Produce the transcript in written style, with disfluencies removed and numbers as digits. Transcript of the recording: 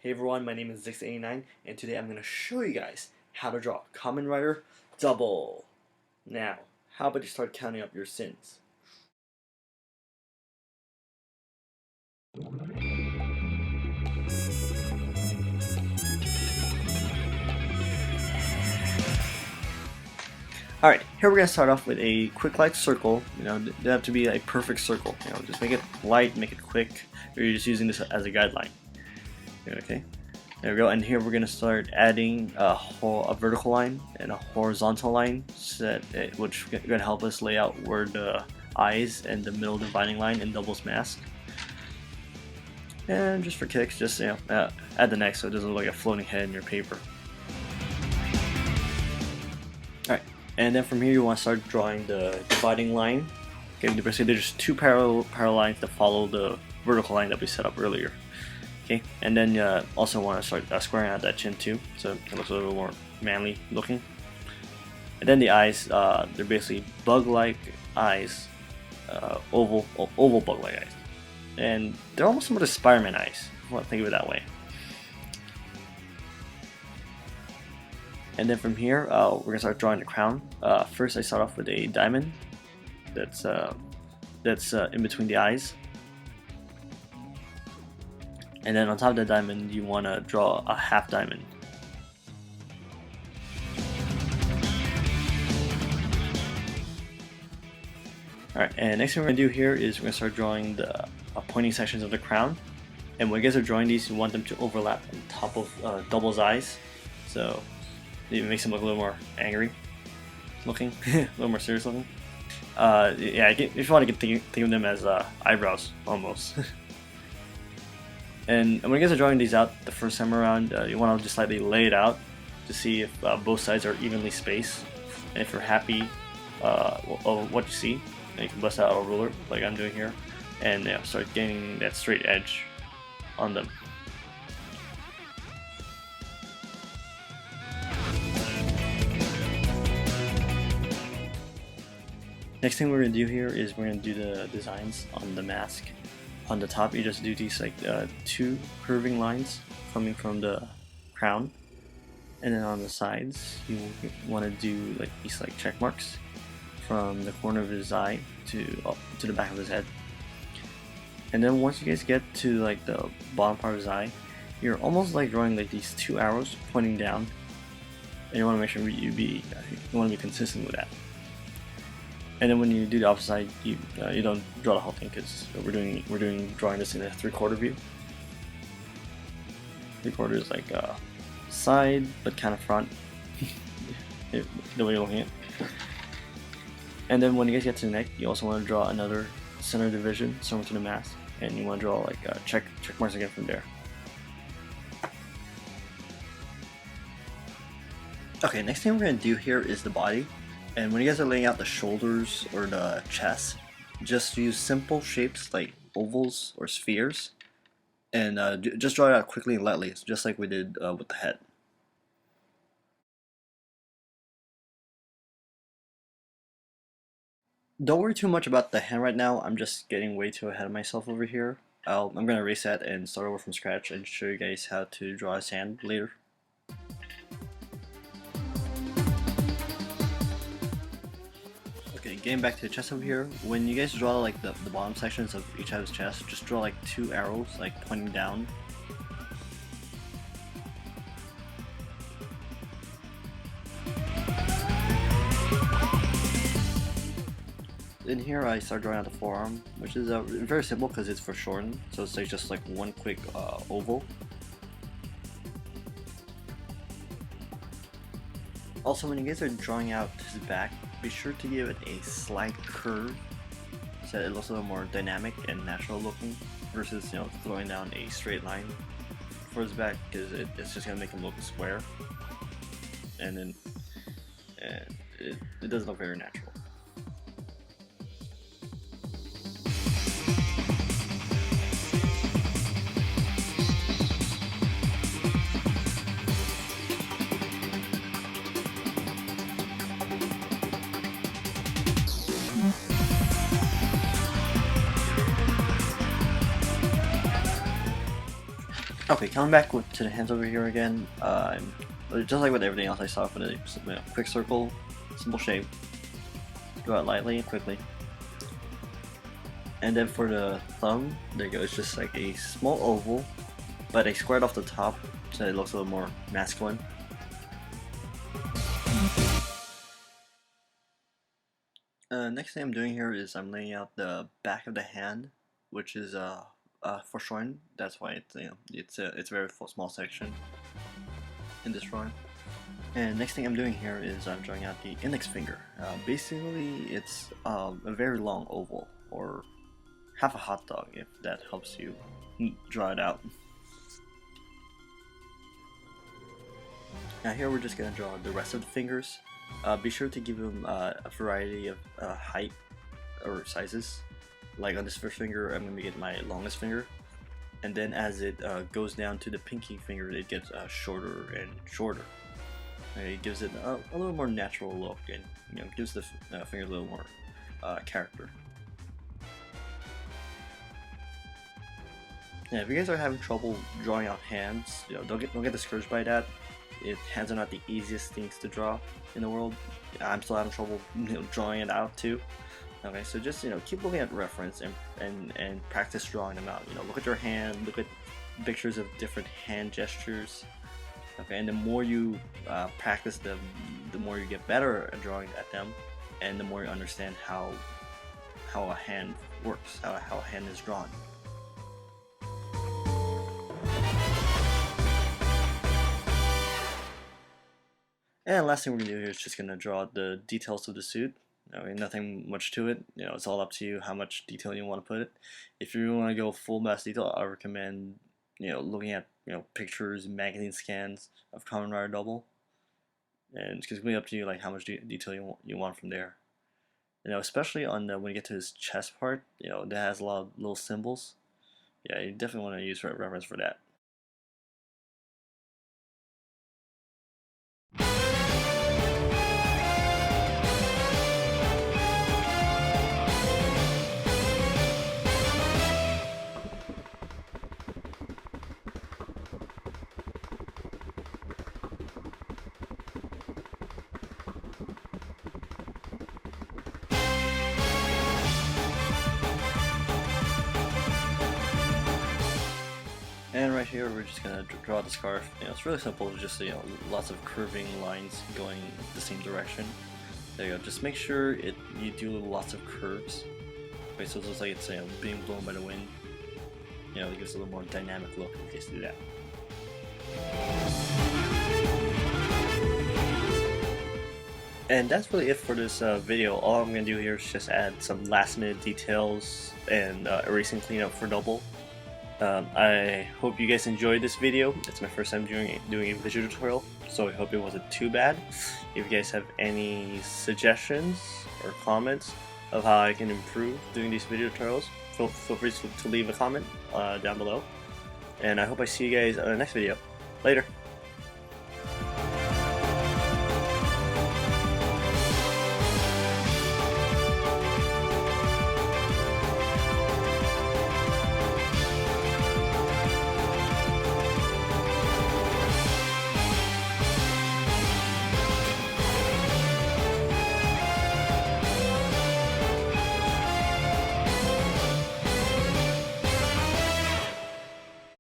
Hey everyone, my name is Zix89 and today I'm going to show you guys how to draw Kamen Rider W. Now, how about you start counting up your sins? Alright, here we're going to start off with a quick light circle. It doesn't have to be a perfect circle. Just make it light, make it quick, or you're just using this as a guideline. Okay, there we go. And here we're going to start adding a vertical line and a horizontal line, which is going to help us lay out where the eyes and the middle dividing line in W's mask. And just for kicks, just add the neck so it doesn't look like a floating head in your paper. Alright, and then from here you want to start drawing the dividing line. Okay, basically there's two parallel lines that follow the vertical line that we set up earlier. Okay, and then also want to start squaring out that chin too, so it looks a little more manly looking. And then the eyes, they're basically bug-like eyes, oval bug-like eyes. And they're almost similar to Spider-Man eyes, if you want to think of it that way. And then from here, we're going to start drawing the crown. First I start off with a diamond that's in between the eyes. And then on top of the diamond, you want to draw a half diamond. Alright, and next thing we're going to do here is we're going to start drawing the pointing sections of the crown. And when you guys are drawing these, you want them to overlap on top of Double's eyes. So it makes them look a little more angry looking, a little more serious looking. Yeah, if you want to think of them as eyebrows, almost. And when you guys are drawing these out the first time around, you want to just slightly lay it out to see if both sides are evenly spaced. And if you're happy of what you see, then you can bust out a ruler like I'm doing here and start getting that straight edge on them. Next thing we're going to do here is we're going to do the designs on the mask. On the top you just do these like two curving lines coming from the crown, and then on the sides you want to do like these like check marks from the corner of his eye to the back of his head. And then once you guys get to like the bottom part of his eye, you're almost like drawing like these two arrows pointing down, and you want to make sure you want to be consistent with that. And then when you do the opposite side, you don't draw the whole thing because we're drawing this in a 3/4 view. 3/4 is like side but kind of front, the way you're looking at it. And then when you guys get to the neck, you also want to draw another center division similar to the mask, and you want to draw like check marks again from there. Okay, next thing we're going to do here is the body. And when you guys are laying out the shoulders or the chest, just use simple shapes like ovals or spheres, and just draw it out quickly and lightly, just like we did with the head. Don't worry too much about the hand right now. I'm just getting way too ahead of myself over here. I'm going to erase that and start over from scratch and show you guys how to draw his hand later. Okay, getting back to the chest over here, when you guys draw like the bottom sections of each of his chest, just draw like two arrows like pointing down. In here I start drawing out the forearm, which is very simple because it's foreshortened, so it's like just like one quick oval. Also, when you guys are drawing out his back, be sure to give it a slight curve so that it looks a little more dynamic and natural looking versus throwing down a straight line for his back, because it's just gonna make him look square, and then it doesn't look very natural. Okay, coming back to the hands over here again. Just like with everything else, I saw with a quick circle, simple shape. Draw it lightly and quickly. And then for the thumb, there you go. It's just like a small oval, but I squared off the top so it looks a little more masculine. Next thing I'm doing here is I'm laying out the back of the hand, which is foreshortened. That's why it's a very small section in this drawing. And next thing I'm doing here is I'm drawing out the index finger. Basically, it's a very long oval, or half a hot dog, if that helps you draw it out. Now here we're just going to draw the rest of the fingers. Be sure to give them a variety of height or sizes. Like on this first finger, I'm going to make it my longest finger. And then as it goes down to the pinky finger, it gets shorter and shorter. It gives it a little more natural look, and gives the finger a little more character. Yeah, if you guys are having trouble drawing out hands, don't get discouraged by that. Hands are not the easiest things to draw in the world. I'm still having trouble drawing it out too. Okay, so just keep looking at reference and practice drawing them out. Look at your hand, look at pictures of different hand gestures. Okay, and the more you practice them, the more you get better at drawing at them, and the more you understand how a hand works, how a hand is drawn. And last thing we're gonna do here is just gonna draw the details of the suit. Nothing much to it. It's all up to you how much detail you want to put it. If you want to go full mass detail, I recommend looking at pictures, magazine scans of Kamen Rider W, and it's completely up to you, like how much detail you want from there. Especially on when you get to his chest part, that has a lot of little symbols. Yeah, you definitely want to use reference for that. And right here, we're just gonna draw the scarf. It's really simple. It's just lots of curving lines going the same direction. There you go. Just make sure you do lots of curves. Okay, so it looks like it's being blown by the wind. It gives a little more dynamic look in case you do that. And that's really it for this video. All I'm gonna do here is just add some last minute details and erasing cleanup for W. I hope you guys enjoyed this video. It's my first time doing a visual tutorial, so I hope it wasn't too bad. If you guys have any suggestions or comments of how I can improve doing these video tutorials, feel free to leave a comment down below. And I hope I see you guys on the next video. Later!